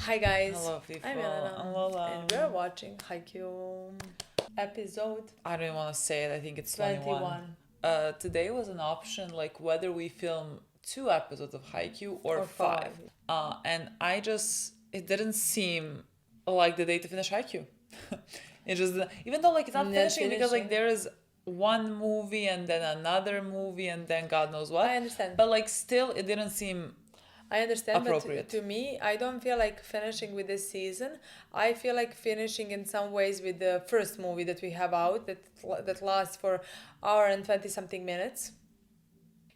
Hi guys, Hello, people. I'm Milena, I'm Lola. and we're watching Haikyuu episode I don't even want to say it. I think it's 21 Today was an option, like whether we film 2 episodes of Haikyuu or 5. And it didn't seem like the day to finish Haikyuu. It just, even though like it's not finishing because like there is one movie and then another movie and then God knows what. I understand. But like still, it didn't seem I understand, appropriate. but to me, I don't feel like finishing with this season. I feel like finishing in some ways with the first movie that we have out that lasts for hour and 20 something minutes.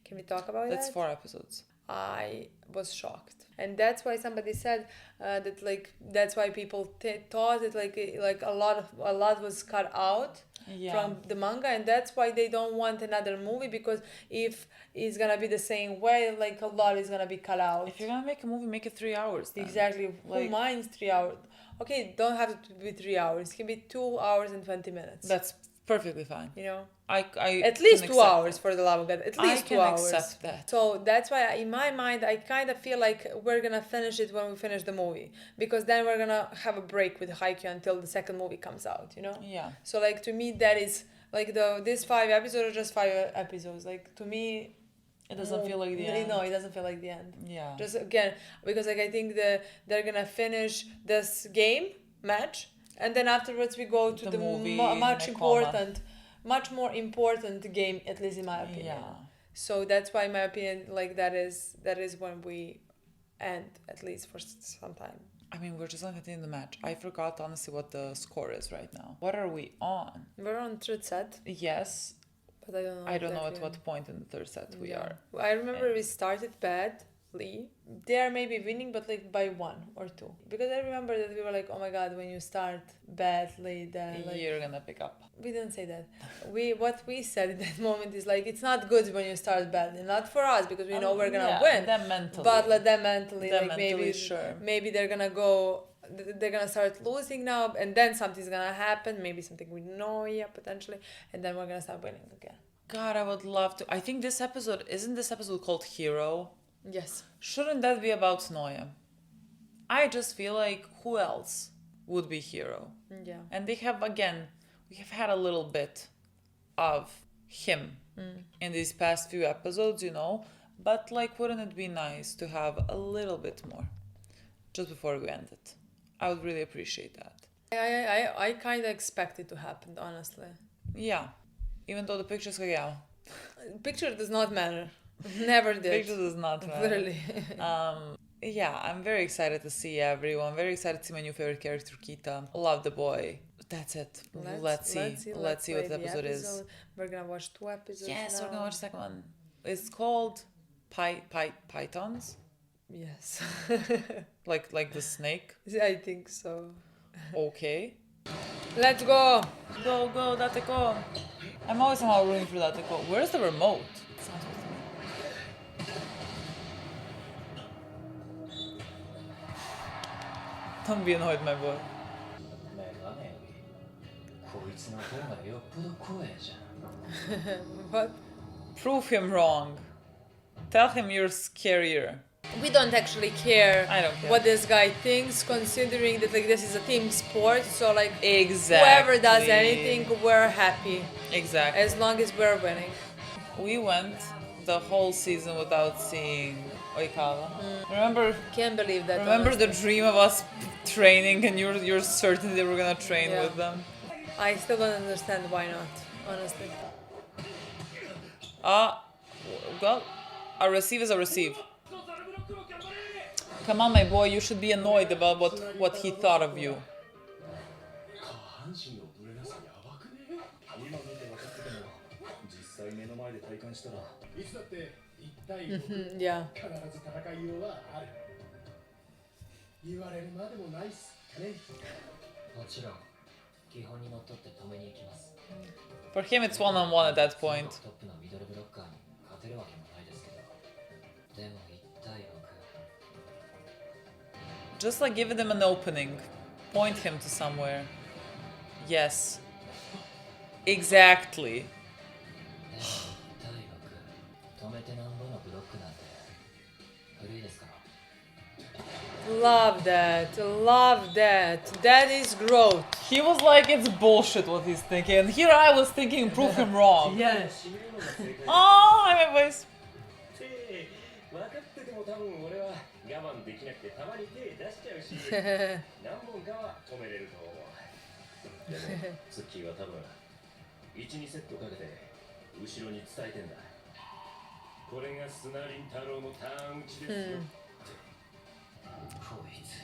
Can we talk about That's that? 4 episodes. I was shocked, and that's why somebody said that like that's why people thought that like a lot was cut out from the manga, and that's why they don't want another movie, because if it's gonna be the same way, like a lot is gonna be cut out. If you're gonna make a movie, make it 3 hours. Then. Exactly. Like, who minds 3 hours? Okay, don't have to be 3 hours. It can be 2 hours and 20 minutes. That's perfectly fine. You know, I at least 2 hours that. for the love of God. At least I 2 hours. accept that. So that's why in my mind I kind of feel like we're gonna finish it when we finish the movie, because then we're gonna have a break with Haikyuu until the second movie comes out. You know. Yeah. So like to me that is like these 5 episodes are just 5 episodes. Like to me. It doesn't feel like the end. No, it doesn't feel like the end. Yeah. Just again, because like I think they're gonna finish this game match, and then afterwards we go to the movie much more important game, at least in my opinion. Yeah. So that's why, in my opinion, like that is when we end, at least for some time. I mean, we're just gonna continue the match. I forgot honestly what the score is right now. What are we on? We're on third set. Yes. But I don't know. I don't know exactly. at what point in the third set we are. I remember we started badly. They are maybe winning, but like by 1 or 2. Because I remember that we were like, oh my god, when you start badly, then like You're gonna pick up. we didn't say that. What we said in that moment is like it's not good when you start badly. Not for us, because we know we're gonna win. Them mentally. But like them mentally, Them like mentally, sure. maybe they're gonna start losing now, and then something's gonna happen. Maybe something with Noia potentially, and then we're gonna start winning again. God, I would love to. I think isn't this episode called Hero? Yes. Shouldn't that be about Noia? I just feel like who else would be Hero? Yeah. And we have had a little bit of him in these past few episodes, you know, but like wouldn't it be nice to have a little bit more just before we end it? I would really appreciate that. I kind of expect it to happen, honestly. Yeah. Even though the pictures, Picture does not matter. Never did. Picture does not matter. Literally. Yeah, I'm very excited to see everyone. Very excited to see my new favorite character, Kita. Love the boy. That's it. Let's see what the episode is. We're gonna watch 2 episodes. Yes, now. we're gonna watch the second one. It's called Pythons. Yes. like the snake. I think so. Okay. Let's go. Go, Dateko. I'm always somehow rooting for Dateko. Where's the remote? It's not with me. Don't be annoyed, my boy. What? Prove him wrong. Tell him you're scarier. We don't actually care, I don't care what this guy thinks, considering that like this is a team sport. So like Exactly. whoever does anything, we're happy. Exactly. As long as we're winning. We went the whole season without seeing Oikawa. Remember? Can't believe that. Remember honestly. the dream of us training, and you're certain they were gonna train with them. I still don't understand why not, honestly. Well, a receive is a receive. Come on, my boy, you should be annoyed about what he thought of you. Yeah. For him, it's one-on-one at that point. Just like giving them an opening. Point him to somewhere. Yes. Exactly. Love that. Love that. That is growth. He was like, it's bullshit what he's thinking. And here I was thinking, prove him wrong. Yes. Oh, I'm a voice. 分かってても多分俺は我慢できなくてたまに手出しちゃうし何本かは止めれると思うでもツッキーは多分 1,2 セットかけて後ろに伝えてんだこれがスナリン太郎のターン打ちですよこいつ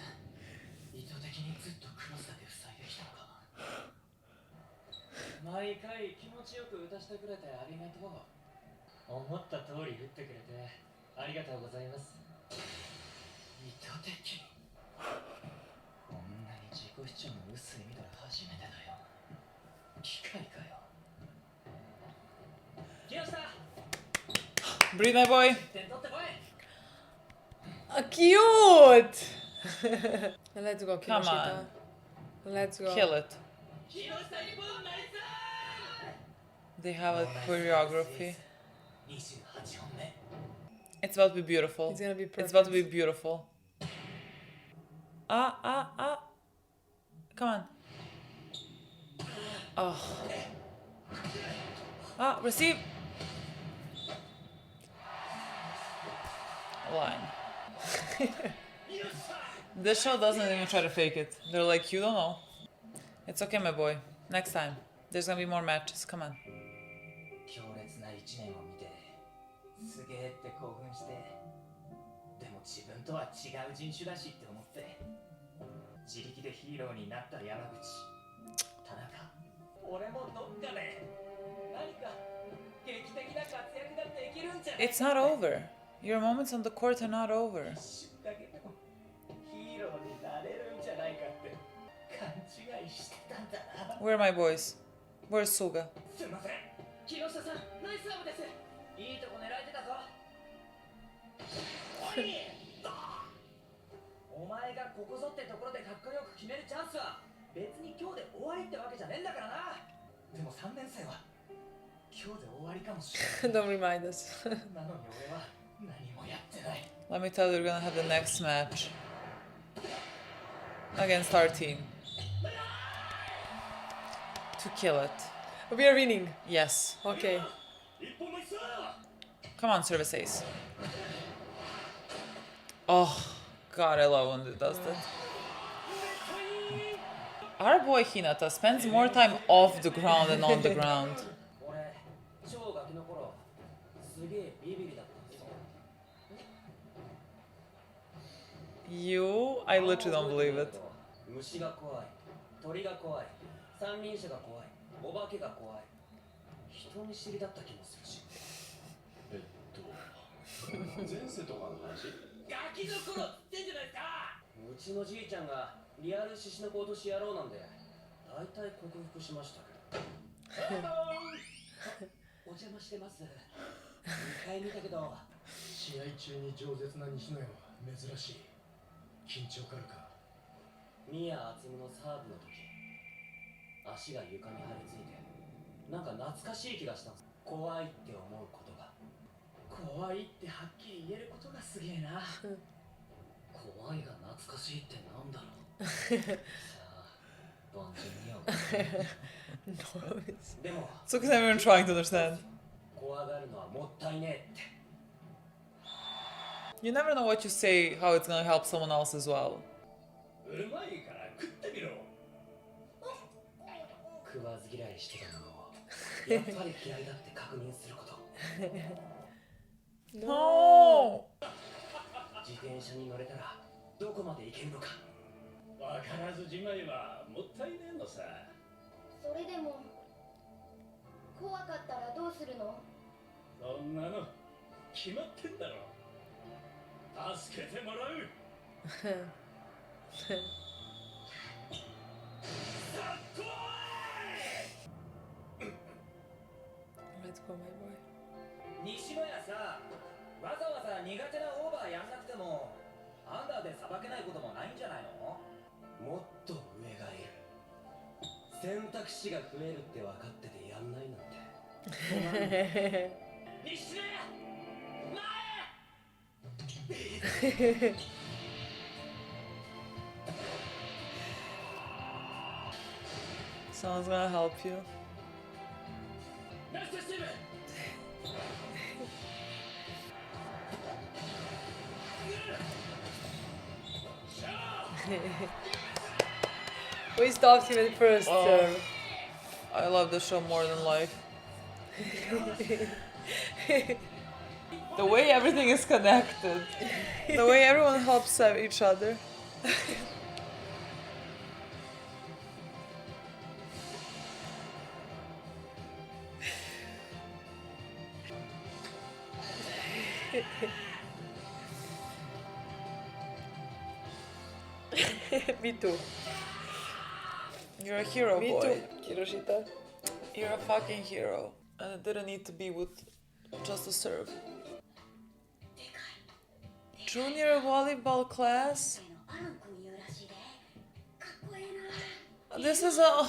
意図的にずっとクロスだけ塞いできたのか毎回気持ちよく打たせてくれてありがとう思った通り打ってくれてありがとうございます。意図的。こんなに自己主張の薄い見たら初めてだよ。機械かよ。木下。Breathe, my boy. 点取ってこい。Cute. Let's go, Come Kinoshita. on. Let's go. Kill it. They have a choreography. 28本目。It's about to be beautiful. It's gonna be perfect. It's about to be beautiful. Ah. Come on. Oh. Ah, receive. Line. This show doesn't even try to fake it. They're like, you don't know. It's okay, my boy. Next time. There's gonna be more matches. Come on. 強烈な1年を見てすげえって興奮してでも自分とは違う人種だしって思って自力でヒーローになった山口田中俺もどっかで何か劇的な活躍ができるんじゃない It's not over. Your moments on the court are not over. 一瞬だけでもヒーローになれるんじゃないかって勘違いしてたんだな Where are my boys? Where's Suga? すいません木下さんナイスサーブですいいとこ狙えてたぞおいお前がここぞってところでかっこよく決めるチャンスは別に今日で終わりってわけじゃねえんだからなでも3年生は今日で終わりかもしれない Don't remind us. なのに俺は何もやってない Let me tell you, we're gonna have the next match against our team to kill it. We are winning. Yes. Okay. 一本の一さ Come on, service ace. Oh, God, I love when it does that. Our boy Hinata spends more time off the ground than on the ground. 俺超ガキの頃すげえビビリだったんですよ You? I literally don't believe it. 虫が怖い鳥が怖い三輪車が怖いお化けが怖い人見知りだった気もするし前世とかの話ガキの頃ってんじゃないですかうちのじいちゃんがリアル獅子の子落とし野郎なんで大体克服しましたけどお邪魔してます2回見たけど試合中に饒舌な西野屋は珍しい緊張からか宮敦夢のサーブの時足が床に張り付いてなんか懐かしい気がしたんです怖いって思うことが怖いってはっきり言えることがすげえな怖いが懐かしいってなんだろうさあ万人にはでも So because I'm even trying to understand. 怖がるのはもったいねえって You never know what you say, how it's gonna help someone else as well. うまいから食ってみろ食わず嫌いしてたのをやっぱり嫌いだって確認すること No! 自転車に乗れたらどこまで行けるのかわからずじまいはもったいねえのさそれでも怖かったらどうするのそんなの決まってんだろ助けてもらう Let's go, my boy. 西野屋さわざわざ苦手なオーバーやんなくてもアンダーでさばけないこともないんじゃないのもっと上がいる選択肢が増えるって分かっててやんないなんて西野屋前 Someone's gonna help you. We stopped him at first. I love the show more than life. The way everything is connected. The way everyone helps each other. Me too. You're a hero, Me boy. too, Kiroshita. You're a fucking hero. And it didn't need to be with just a serve. Junior volleyball class? This is a...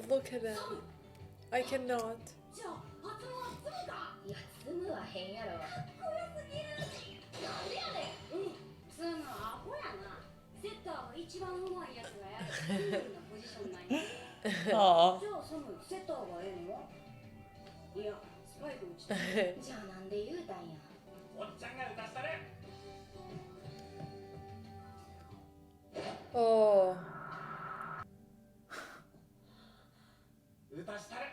Look at him. I cannot. いや、積むは変やろ。かっこよすぎる。なんでやねん。積むアホやな。セッターが一番うまいやつがやるクールなポジションなんや。じゃあサム、セッターがええの？いや、スパイク打ちたい。じゃあなんで言うたんや。おっちゃんが打たしたれ。Oh. 打たしたれ。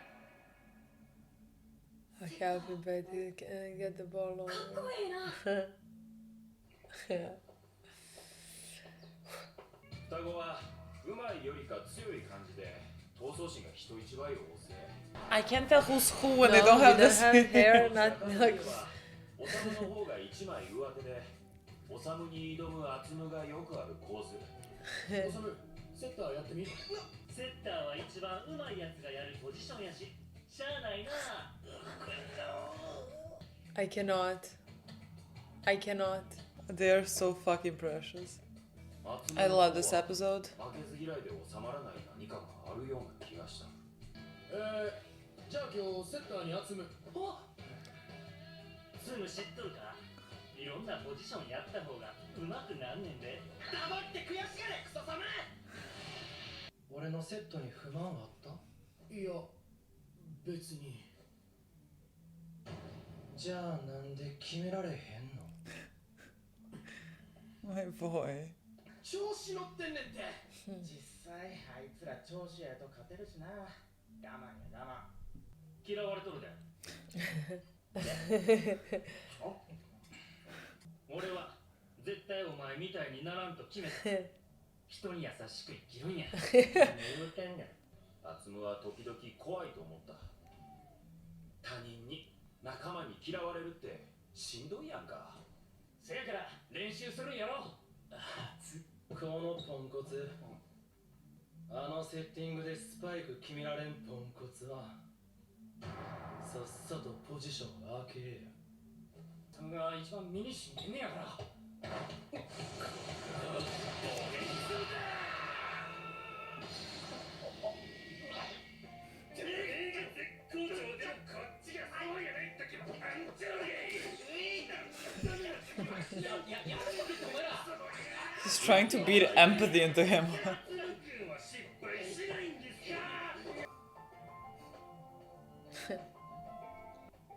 I help him, but he can't get the ball over. かっこいいな。Yeah. 双子はうまいよりか強い感じで闘争心が人一倍旺盛。 I can't tell who's who when they No, don't have we this. don't have hair, not like. オサムの方が一枚上手で、オサムに挑むアツムがよくある構図。オサム、セッターやってみ。セッターは一番うまいやつがやるポジションやし、しゃあないな。I cannot. I cannot. They are so fucking precious. I love this episode. 負けず嫌いで収まらない何かがあるような気がした。じゃあ今日セッターに集む。すぐ知っとるか？いろんなポジションやった方がうまくなんねんで。黙って悔しがれクソサム！俺のセットに不満あった？いや、別に。じゃあなんで決められへんの？ My boy. 調子乗ってんねんて。実際あいつら調子やと勝てるしな。我慢や我慢。嫌われとるで。俺は絶対お前みたいにならんと決めた。人に優しく生きるんや。言うてんねん。アツムは時々怖いと思った。他人に仲間に嫌われるってしんどいやんか。せやから練習するんやろ。このポンコツ、あのセッティングでスパイク決められんポンコツはさっさとポジション開けや。それが一番身にしみんねやから。He's trying to beat empathy into him.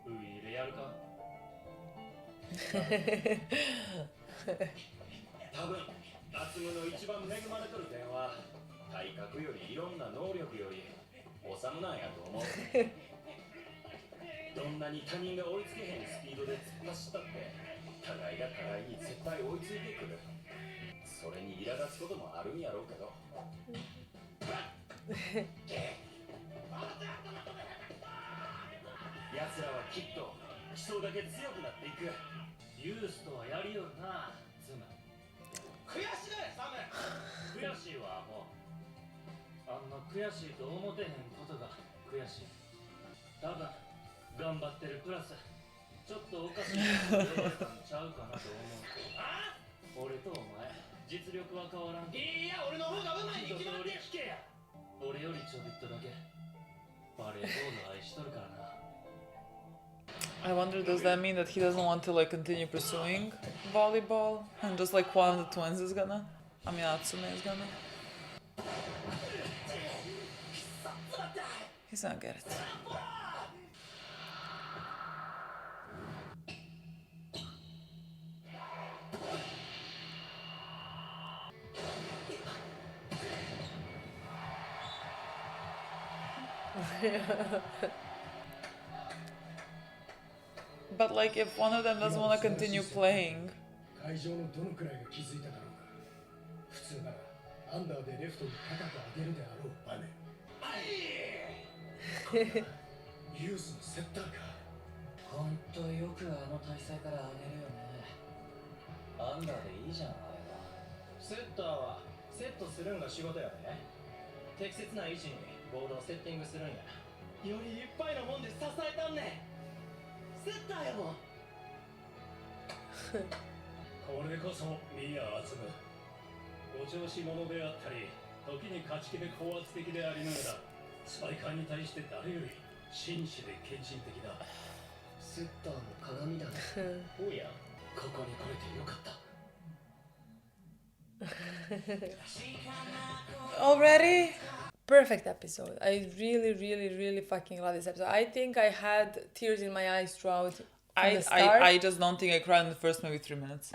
ウイイレやるか？多分アツムの一番恵まれとる点は体格よりいろんな能力よりオサムなんやと思う。どんなに他人が追いつけへんスピードで突っ走ったって互いが互いに絶対追いついてくる。それに苛立つこともあるんやろうけど。奴らはきっと基礎だけ強くなっていく。ユースとはやりよるな、ズム。悔しがれサム。悔しいわ、もう。あんな悔しいと思てへんことが悔しい。多分頑張ってるプラスちょっとおかしいこと言われたんちゃうかなと思う。あ？俺とお前実力は変わらん。いや、俺の方がうまいに一決まってる。通り聞けや。俺よりちょびっとだけバレーボール愛しとるからな。I wonder, does that mean that he doesn't want to like continue pursuing volleyball and just like one of the twins is gonna? I mean, Atsume is gonna. He's gonna get it. But like, if one of them doesn't want to continue playing, 会場のどのくらいが気づいただろうか。普通ならアンダーでレフトに高く上げるであろう場面。ユースのセッターか。ほんとよくあの体勢から上げるよね。アンダーでいいじゃん、あれは。セッターはセットするんが仕事やね。適切な位置にボールをセッティングするんや。よりいっぱいのもんで支えたんね。セッターやもん。これこそミア・アズム。お調子者であったり、時に勝ち気で高圧的でありながら、スパイカーに対して誰より真摯で献身的だ。セッターの鏡だね。おや、ここに来れてよかった。already? Perfect episode. I really, really, really fucking love this episode. I think I had tears in my eyes throughout. I just don't think I cried in the first maybe 3 minutes.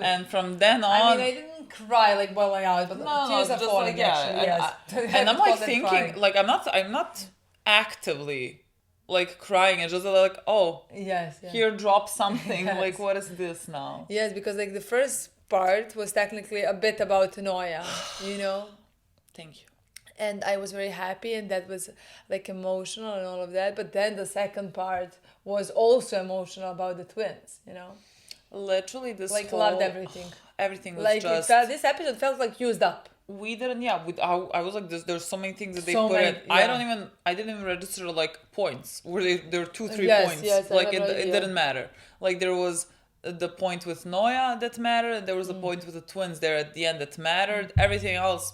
And from then on, I mean, I didn't cry like bawling out, but tears are just falling. like, yeah, actually, yes. and I'm Call like that thinking, crying. like I'm not actively like crying. It's just like, oh, Yes. Yeah. here drop something. Yes. Like, what is this now? Yes, because like the first part was technically a bit about Noya, you know, Thank you. and I was very happy, and that was like emotional and all of that. But then the second part was also emotional about the twins, you know, Literally, this like whole, loved everything. Everything was Like just. this episode felt like used up. We didn't. Yeah, I was like, there's so many things that they So put many, in. yeah. I didn't even register like points. Where there were 2-3 Yes, points. yes, I Like have no it idea. didn't matter. Like there was the point with Noya that mattered. And there was a point with the twins there at the end that mattered. Everything else,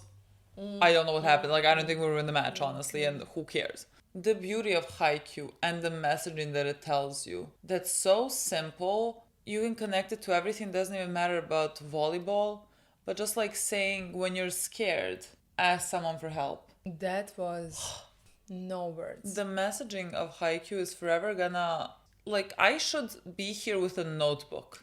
I don't know what happened. Like I don't think we were in the match honestly, and who cares? The beauty of Haikyuu and the messaging that it tells you. That's so simple. You can connect it to everything. Doesn't even matter about volleyball, but just like saying when you're scared, ask someone for help. That was no words. The messaging of Haikyuu is forever gonna, like, I should be here with a notebook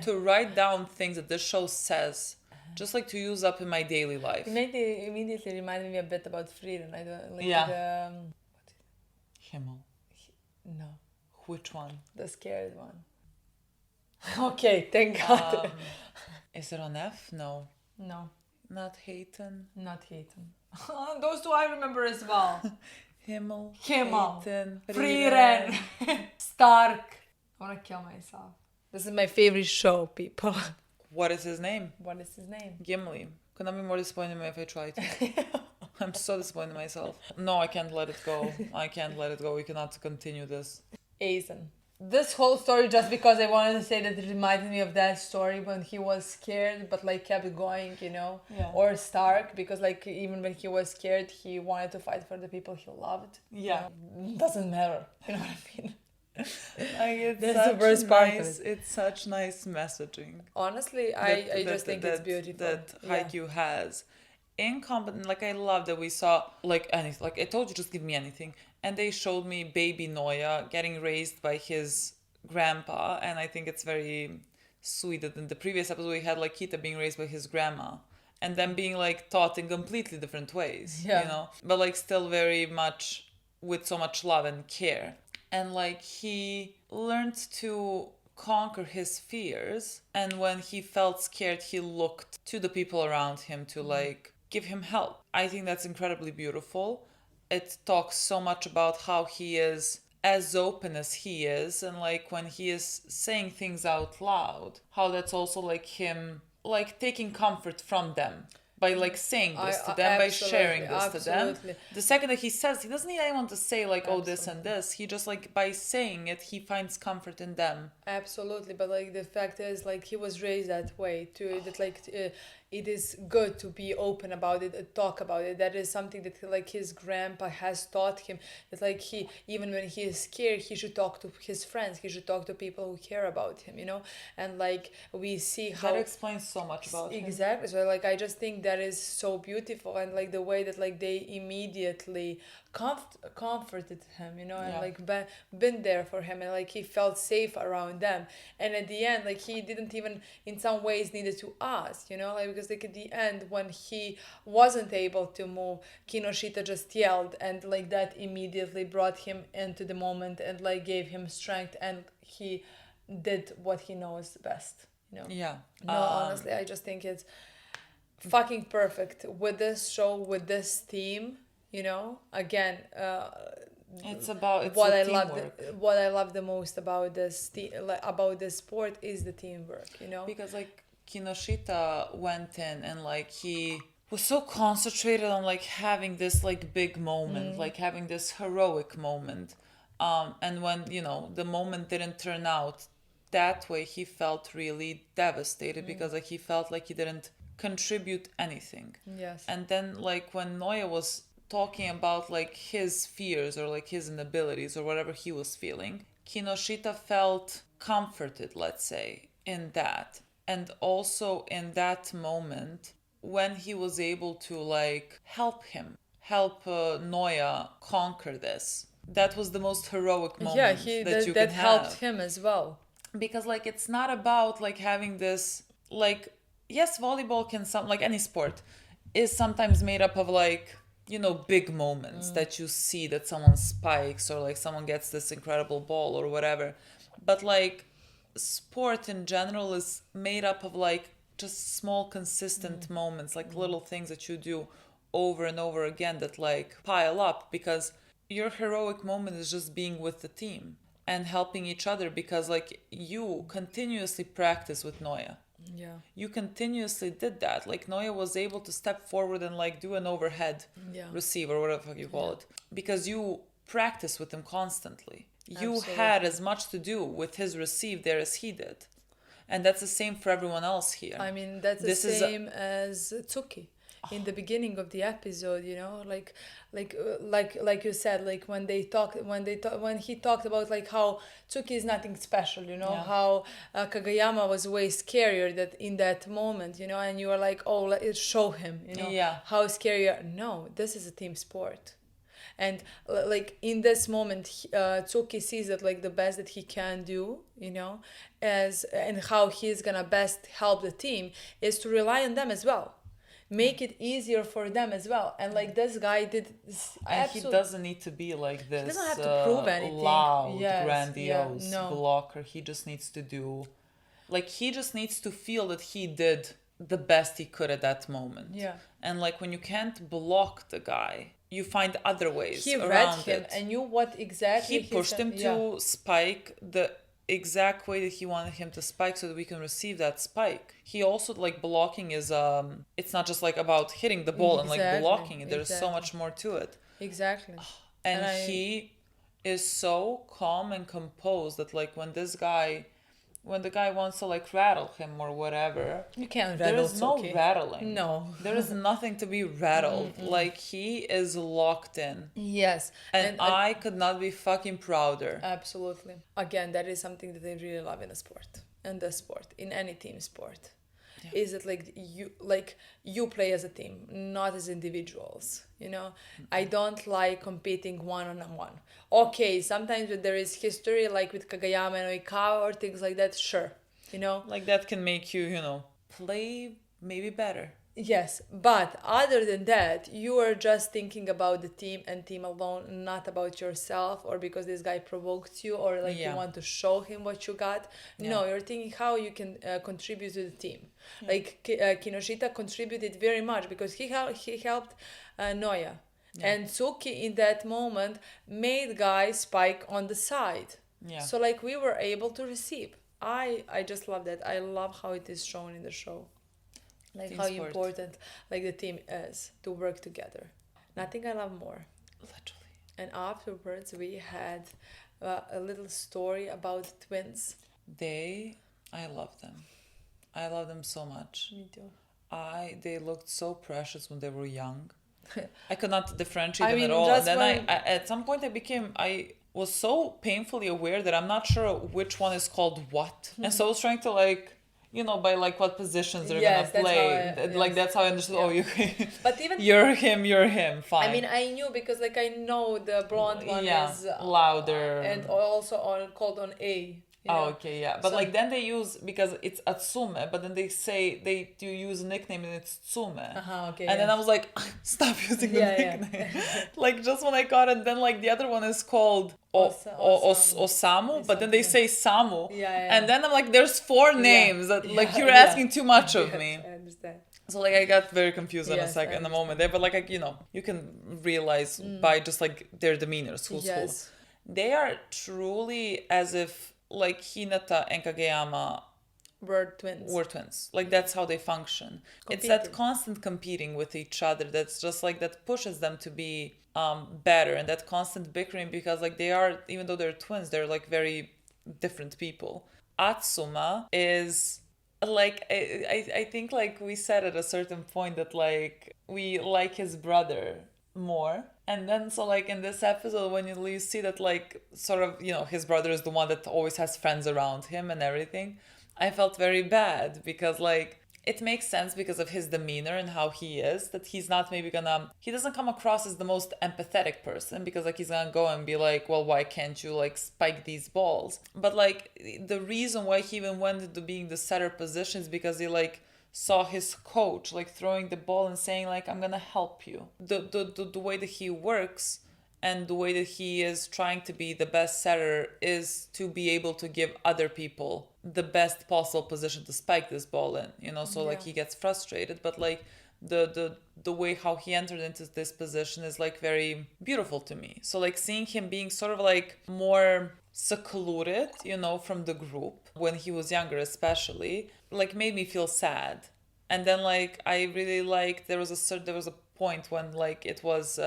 to write down things that this show says, just like to use up in my daily life. It immediately reminded me a bit about Frieden. I don't like Yeah. Himmel. no, Which one? the scared one. Okay, thank God. Is it on F? No. No, Not Hayton. not Hayton. Those two I remember as well. Himmel. Himmel. Hayton. Frieden. Stark. I want to kill myself. This is my favorite show, people. What is his name? What is his name? Gimli. Could not be more disappointed in me if I tried. I'm so disappointed in myself. No, I can't let it go. I can't let it go. We cannot continue this. Aizen. This whole story, just because I wanted to say that it reminded me of that story when he was scared but like kept going, you know. Yeah. Or Stark, because like even when he was scared, he wanted to fight for the people he loved. Yeah. Doesn't matter. You know what I mean? Like, it's That's such the worst part of nice, it. It's such nice messaging. Honestly, I just think it's beautiful. That Yeah. Haikyuu has. Like I love that we saw like anything. Like I told you, just give me anything. And they showed me baby Noya getting raised by his grandpa, and I think it's very sweet that in the previous episode we had like Kita being raised by his grandma, and them being like taught in completely different ways. Yeah. You know, but like still very much with so much love and care. And like he learned to conquer his fears, and when he felt scared he looked to the people around him to like give him help. I think that's incredibly beautiful. It talks so much about how he is as open as he is, and like when he is saying things out loud, how that's also like him like taking comfort from them by like saying this to them, by sharing this to them. The second that he says, he doesn't need anyone to say like, oh, this and this. He just like by saying it, he finds comfort in them. Absolutely, but like the fact is, like he was raised that way too. That like it is good to be open about it and talk about it. That is something that like his grandpa has taught him, that like he, even when he is scared, he should talk to his friends, he should talk to people who care about him, you know. And like we see how that explains so much about him. exactly. So like I just think that is so beautiful, and like the way that like they immediately comforted him, you know, and like been there for him, and like he felt safe around them. And at the end, like he didn't even in some ways needed to ask, you know, like because like at the end when he wasn't able to move, Kinoshita just yelled, and like that immediately brought him into the moment and like gave him strength, and he did what he knows best, you know. Yeah. No, honestly, I just think it's fucking perfect with this show, with this theme, you know. Again, it's what what I love the most about this about this sport is the teamwork, you know. Because like Kinoshita went in and like he was so concentrated on like having this like big moment, like having this heroic moment. And when, you know, the moment didn't turn out that way, he felt really devastated because like he felt like he didn't contribute anything. Yes. And then like when Noya was talking about like his fears or like his inabilities or whatever he was feeling, Kinoshita felt comforted, let's say, in that. And also in that moment when he was able to like help Noya conquer this. That was the most heroic moment that helped him as well. Because like it's not about like having this like, yes, volleyball can like any sport is sometimes made up of like, you know, big moments that you see that someone spikes or like someone gets this incredible ball or whatever. But like sport in general is made up of like just small consistent moments, like little things that you do over and over again that like pile up, because your heroic moment is just being with the team and helping each other, because like you continuously practice with Noya. Yeah. You continuously did that. Like Noya was able to step forward and like do an overhead receive or whatever you call it, because you practice with him constantly. You had as much to do with his receive there as he did. And that's the same for everyone else here. I mean, that's the same as Tsuki in the beginning of the episode, you know, like you said, like when he talked about like how Tsuki is nothing special, you know, how Kagayama was way scarier that in that moment, you know, and you were like, oh, let's show him, you know, how scary you are. No, this is a team sport. And like in this moment, Tsuki sees that like the best that he can do, you know, and how he's gonna best help the team is to rely on them as well. Make it easier for them as well. And like this guy did this, and he doesn't need to be like this, he doesn't have to prove anything. Loud, grandiose blocker. He just needs to do, like, he just needs to feel that he did the best he could at that moment. Yeah. And like when you can't block the guy, you find other ways he around read him it. and knew what exactly he pushed him to spike the exact way that he wanted him to spike so that we can receive that spike. He also, like, blocking is it's not just like about hitting the ball and like blocking it. There's so much more to it. Exactly. And he is so calm and composed that like when the guy wants to like rattle him or whatever, you can't rattle. There is no okay. rattling. No. There is nothing to be rattled. Like he is locked in. Yes. And I could not be fucking prouder. Absolutely. Again, that is something that I really love in a sport. In the sport. In any team sport. Yeah. Is it like you play as a team, not as individuals, you know? I don't like competing one-on-one. Okay, sometimes when there is history, like with Kagayama and Oikawa or things like that, sure, you know? Like that can make you, you know, play maybe better. Yes, but other than that, you are just thinking about the team and team alone, not about yourself or because this guy provoked you or like you want to show him what you got. No, you're thinking how you can contribute to the team. Like Kinoshita contributed very much because he helped Noya. And Tsuki in that moment made guys spike on the side. So like we were able to receive. I just love that. I love how it is shown in the show. Like team how sport. Important like the team is to work together. Nothing I love more. Literally. And afterwards we had a little story about twins. I love them. I love them so much. Me too. They looked so precious when they were young. I could not differentiate I them mean, at all. And just then when- I at some point I was so painfully aware that I'm not sure which one is called what. And so I was trying to like, by like what positions they're Yes, gonna that's play. how Like yes. that's how I understood. Yeah. Oh, you, But even you're him, fine. I mean, I knew because like I know the blonde one Yeah, is louder. and also called on A. You know? Oh, okay, yeah. But So- like then they use, because it's Atsume, but then they say they do use a nickname and it's Tsume. Okay. And then I was like, stop using the Yeah, yeah. nickname. Like just when I got it, then like the other one is called Osamu, but then they say Samu. Yeah. And then I'm like, there's 4 names that like Yeah, you're yeah. asking too much of Yes, me. I understand. So like I got very confused in a Yes, second, I in a moment there, but like you can realize by just like their demeanors who's who. Yes. They are truly as if like Hinata and Kageyama Were twins. were twins. Like that's how they function. It's that constant competing with each other that's just like that pushes them to be better, and that constant bickering, because like they are, even though they're twins, they're like very different people. Atsuma is like I think like we said at a certain point that like we like his brother more. And then so like in this episode when you see that like sort of his brother is the one that always has friends around him and everything, I felt very bad because like it makes sense because of his demeanor and how he is, that he's not maybe he doesn't come across as the most empathetic person, because like he's gonna go and be like, well, why can't you like spike these balls? But like the reason why he even went into being the setter position is because he like saw his coach like throwing the ball and saying like, I'm gonna help you. The way that he works and the way that he is trying to be the best setter is to be able to give other people the best possible position to spike this ball in, so like he gets frustrated, but like the way how he entered into this position is like very beautiful to me. So like seeing him being sort of like more secluded, from the group when he was younger especially, like made me feel sad. And then like I really like there was a point when like it was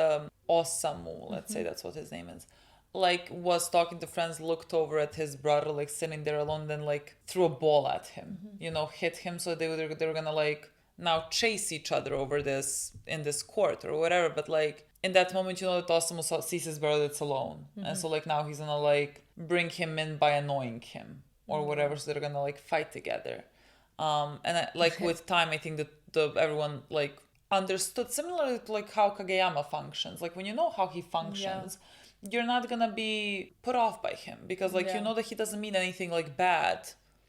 Osamu, let's say that's what his name is, like was talking to friends, looked over at his brother like sitting there alone, then like threw a ball at him, hit him, so they were gonna like now chase each other over this in this court or whatever. But like in that moment that Osamu sees his brother that's alone, and so like now he's gonna like bring him in by annoying him or whatever, so they're gonna like fight together. And like with time I think that everyone like understood, similarly to like how Kageyama functions. Like when you know how he functions, you're not gonna be put off by him, because like you know that he doesn't mean anything like bad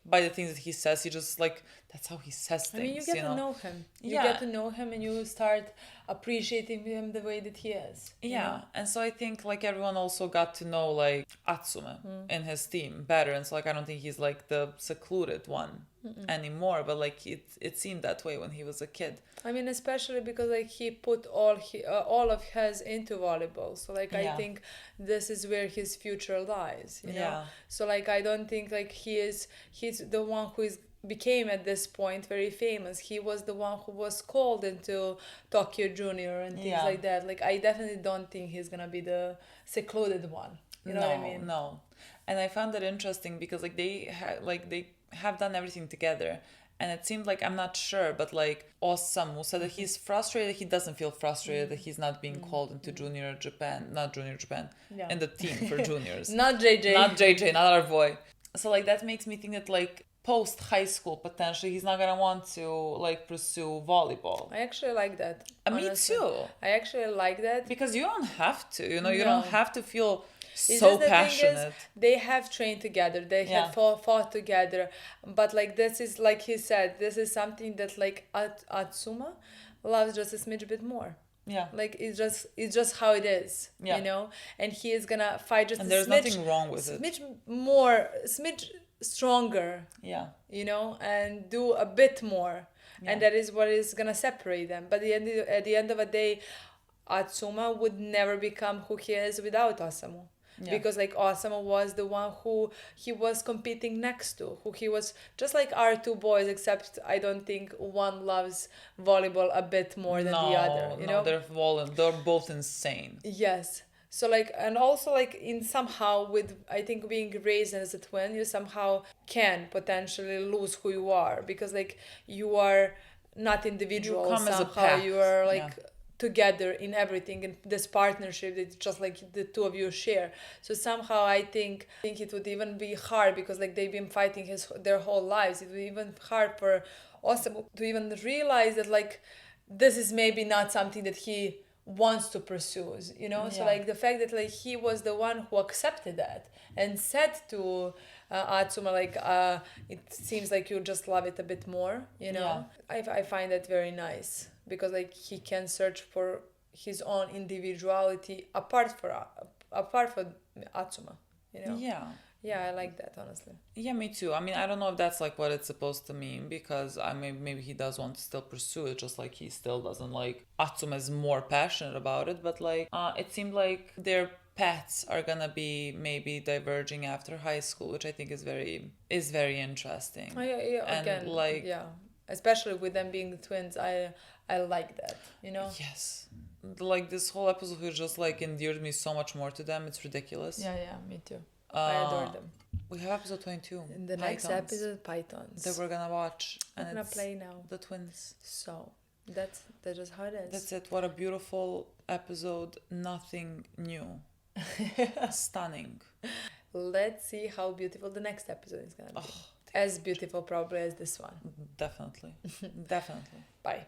by the things that he says. He just like, that's how he says things. I mean, you get to know him. You Yeah. get to know him and you start appreciating him the way that he is. Yeah, and so I think like everyone also got to know like Atsume in his team better, and so like I don't think he's like the secluded one anymore, but like it seemed that way when he was a kid. I mean, especially because like he put all of his into volleyball, so like I think this is where his future lies. You know, Yeah. so like I don't think like he's the one who became at this point very famous. He was the one who was called into Tokyo Junior and things like that. Like I definitely don't think he's gonna be the secluded one. You know what I mean? No. And I found it interesting because like they have done everything together, and it seemed like, I'm not sure, but like Osamu said that he's frustrated. He doesn't feel frustrated that he's not being called into not junior Japan, in the team for juniors. Not JJ, not our boy. So like that makes me think that like post high school potentially he's not gonna want to like pursue volleyball. I actually like that. Me too. I actually like that Because you don't have to, you No. don't have to feel It's so just the passionate. thing is, they have trained together. They have fought together. But like this is, like he said, this is something that like Atsuma loves just a smidge bit more. Yeah. Like it's just how it is. Yeah. You know? And he is gonna fight just And a there's smidge, nothing wrong with it. smidge stronger. Yeah. You know, and do a bit more. And that is what is gonna separate them. But at the end of the day, Atsuma would never become who he is without Osamu. Yeah. Because like Osamu was the one who he was competing next to, who he was just like our two boys, except I don't think one loves volleyball a bit more than the other. You know, they're both insane. yes. So like, and also like in somehow with, I think being raised as a twin, you somehow can potentially lose who you are, because like you are not individual. You come as a Somehow pack. you are like together in everything, and this partnership, it's just like the two of you share. So somehow I think it would even be hard, because like they've been fighting their whole lives. It would be even hard for Osamu to even realize that like this is maybe not something that he wants to pursue, you know. So like the fact that like he was the one who accepted that and said to Atsuma, like it seems like you just love it a bit more, you know. I find that very nice, because like he can search for his own individuality apart from Atsuma, you know. I like that, honestly. Yeah, me too. I mean, I don't know if that's like what it's supposed to mean, because maybe he does want to still pursue it, just like he still doesn't like Atsuma is more passionate about it. But like it seemed like their paths are gonna be maybe diverging after high school, which I think is very interesting. Again, like especially with them being the twins, I like that, you know. Yes, like this whole episode has just like endeared me so much more to them. It's ridiculous. Yeah, me too. I adore them. We have episode 22. In the next episode, Pythons. That we're gonna watch. We're gonna play now. The twins. So that's just how it is. That's it. What a beautiful episode. Nothing new. Stunning. Let's see how beautiful the next episode is gonna be. As beautiful probably as this one. Definitely. Definitely. Bye.